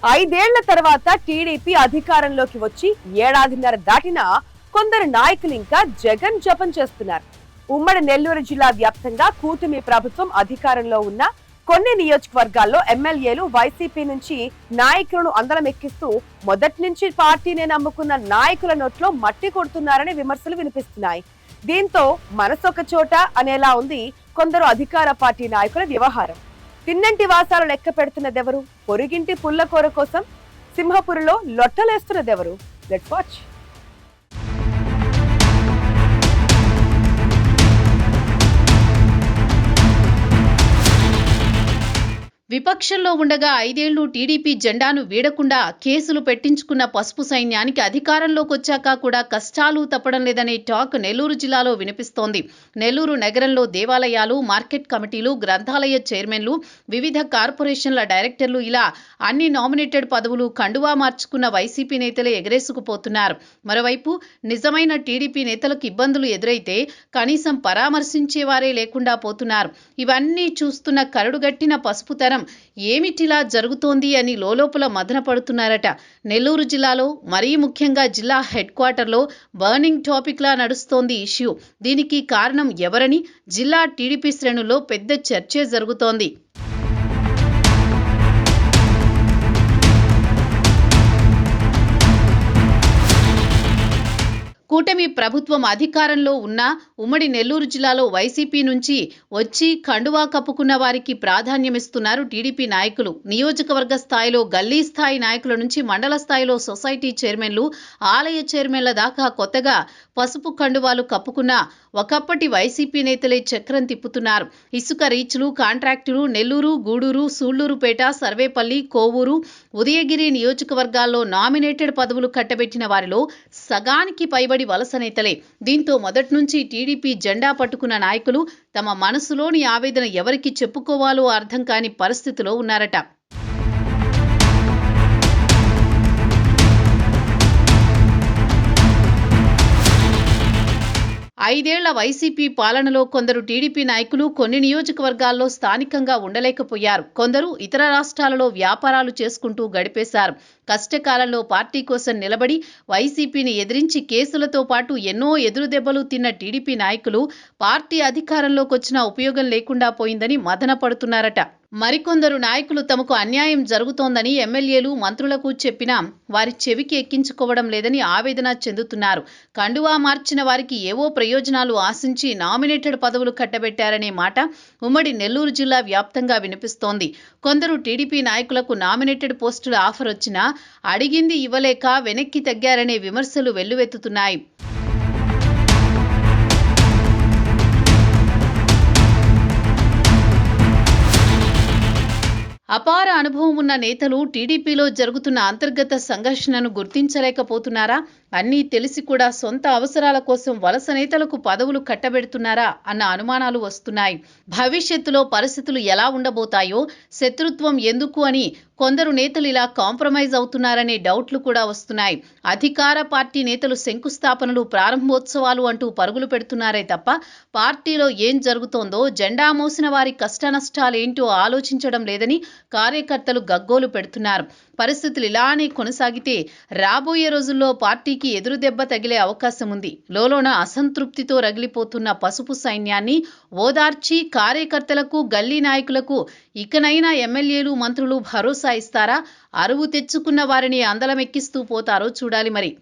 ఐదేళ్ల తర్వాత టీడీపీ అధికారంలోకి వచ్చి ఏడాదిన్నర దాటినా కొందరు నాయకులు ఇంకా జగన్ జపం చేస్తున్నారు. ఉమ్మడి నెల్లూరు జిల్లా వ్యాప్తంగా కూటమి ప్రభుత్వం అధికారంలో ఉన్న కొన్ని నియోజకవర్గాల్లో ఎమ్మెల్యేలు వైసీపీ నుంచి నాయకులను అందలం ఎక్కిస్తూ మొదటి నుంచి పార్టీనే నమ్ముకున్న నాయకుల నోట్లో మట్టి కొడుతున్నారని విమర్శలు వినిపిస్తున్నాయి. దీంతో మనసొక చోట అనేలా ఉంది కొందరు అధికార పార్టీ నాయకుల వ్యవహారం. తిన్నంటి వాసాలు లెక్క పెడుతున్నదెవరు? పొరుగింటి పుల్లకూర కోసం సింహపురిలో లొట్టలేస్తున్నదెవరు? Let's watch. విపక్షంలో ఉండగా 5 ఏళ్లు టీడీపీ జెండాను వీడకుండా కేసులు పెట్టించుకున్న పసుపు సైన్యానికి అధికారంలోకి వచ్చాక కూడా కష్టాలు తప్పడం లేదనే టాక్ నెల్లూరు జిల్లాలో వినిపిస్తోంది. నెల్లూరు నగరంలో దేవాలయాలు, మార్కెట్ కమిటీలు, గ్రంథాలయ చైర్మన్లు, వివిధ కార్పొరేషన్ల డైరెక్టర్లు ఇలా అన్ని నామినేటెడ్ పదవులు కండువా మార్చుకున్న వైసీపీ నేతలే ఎగరేసుకుపోతున్నారు. మరోవైపు నిజమైన టీడీపీ నేతలకు ఇబ్బందులు ఎదురైతే కనీసం పరామర్శించేవారే లేకుండా పోతున్నారు. ఇవన్నీ చూస్తున్న కరడుగట్టిన పసుపు తరం ఏమిటిలా జరుగుతోంది అని లోలోపల మదన పడుతున్నారట. నెల్లూరు జిల్లాలో మరీ ముఖ్యంగా జిల్లా హెడ్ క్వార్టర్లో బర్నింగ్ టాపిక్ లా నడుస్తోంది ఇష్యూ. దీనికి కారణం ఎవరని జిల్లా టీడీపీ శ్రేణుల్లో పెద్ద చర్చే జరుగుతోంది. కూటమి ప్రభుత్వం అధికారంలో ఉన్న ఉమ్మడి నెల్లూరు జిల్లాలో వైసీపీ నుంచి వచ్చి కండువా కప్పుకున్న వారికి ప్రాధాన్యమిస్తున్నారు టీడీపీ నాయకులు. నియోజకవర్గ స్థాయిలో గల్లీ స్థాయి నాయకుల నుంచి మండల స్థాయిలో సొసైటీ చైర్మన్లు, ఆలయ చైర్మన్ల దాకా కొత్తగా పసుపు కండువాలు కప్పుకున్న ఒకప్పటి వైసీపీ నేతలే చక్రం తిప్పుతున్నారు. ఇసుక రీచ్లు, కాంట్రాక్టులు నెల్లూరు, గూడూరు, సూళ్లూరుపేట, సర్వేపల్లి, కోవూరు, ఉదయగిరి నియోజకవర్గాల్లో నామినేటెడ్ పదవులు కట్టబెట్టిన వారిలో సగానికి పైబడి వలస నేతలే. దీంతో మొదటి నుంచి టీడీపీ జెండా పట్టుకున్న నాయకులు తమ మనసులోని ఆవేదన ఎవరికి చెప్పుకోవాలో అర్థం కాని పరిస్థితిలో ఉన్నారట. 5 ఏళ్ల వైసీపీ పాలనలో కొందరు టీడీపీ నాయకులు కొన్ని నియోజకవర్గాల్లో స్థానికంగా ఉండలేకపోయారు. కొందరు ఇతర రాష్ట్రాలలో వ్యాపారాలు చేసుకుంటూ గడిపేశారు. కష్టకాలంలో పార్టీ కోసం నిలబడి వైసీపీని ఎదిరించి కేసులతో పాటు ఎన్నో ఎదురుదెబ్బలు తిన్న టీడీపీ నాయకులు పార్టీ అధికారంలోకి వచ్చినా ఉపయోగం లేకుండా పోయిందని మదన పడుతున్నారట. మరికొందరు నాయకులు తమకు అన్యాయం జరుగుతోందని ఎమ్మెల్యేలు, మంత్రులకు చెప్పినా వారి చెవికి ఎక్కించుకోవడం లేదని ఆవేదన చెందుతున్నారు. కండువా మార్చిన వారికి ఏవో ప్రయోజనాలు ఆశించి నామినేటెడ్ పదవులు కట్టబెట్టారనే మాట ఉమ్మడి నెల్లూరు జిల్లా వ్యాప్తంగా వినిపిస్తోంది. కొందరు టీడీపీ నాయకులకు నామినేటెడ్ పోస్టుల ఆఫర్ వచ్చినా అడిగింది ఇవ్వలేక వెనక్కి తగ్గారనే విమర్శలు వెల్లువెత్తుతున్నాయి. అపార అనుభవం ఉన్న నేతలు టీడీపీలో జరుగుతున్న అంతర్గత సంఘర్షణను గుర్తించలేకపోతున్నారా? అన్నీ తెలిసి కూడా సొంత అవసరాల కోసం వలస నేతలకు పదవులు కట్టబెడుతున్నారా అన్న అనుమానాలు వస్తున్నాయి. భవిష్యత్తులో పరిస్థితులు ఎలా ఉండబోతాయో, శత్రుత్వం ఎందుకు అని కొందరు నేతలు ఇలా కాంప్రమైజ్ అవుతున్నారనే డౌట్లు కూడా వస్తున్నాయి. అధికార పార్టీ నేతలు శంకుస్థాపనలు, ప్రారంభోత్సవాలు అంటూ పరుగులు పెడుతున్నారే తప్ప పార్టీలో ఏం జరుగుతోందో, జెండా మోసిన వారి కష్టనష్టాలేంటో ఆలోచించడం లేదని కార్యకర్తలు గగ్గోలు పెడుతున్నారు. పరిస్థితులు ఇలానే కొనసాగితే రాబోయే రోజుల్లో పార్టీకి ఎదురుదెబ్బ తగిలే అవకాశం ఉంది. లోలోన అసంతృప్తితో రగిలిపోతున్న పసుపు సైన్యాన్ని ఓదార్చి కార్యకర్తలకు, గల్లీ నాయకులకు ఇకనైనా ఎమ్మెల్యేలు, మంత్రులు భరోసా ఇస్తారా? అరువు తెచ్చుకున్న వారిని అందలమెక్కిస్తూ పోతారో చూడాలి మరి.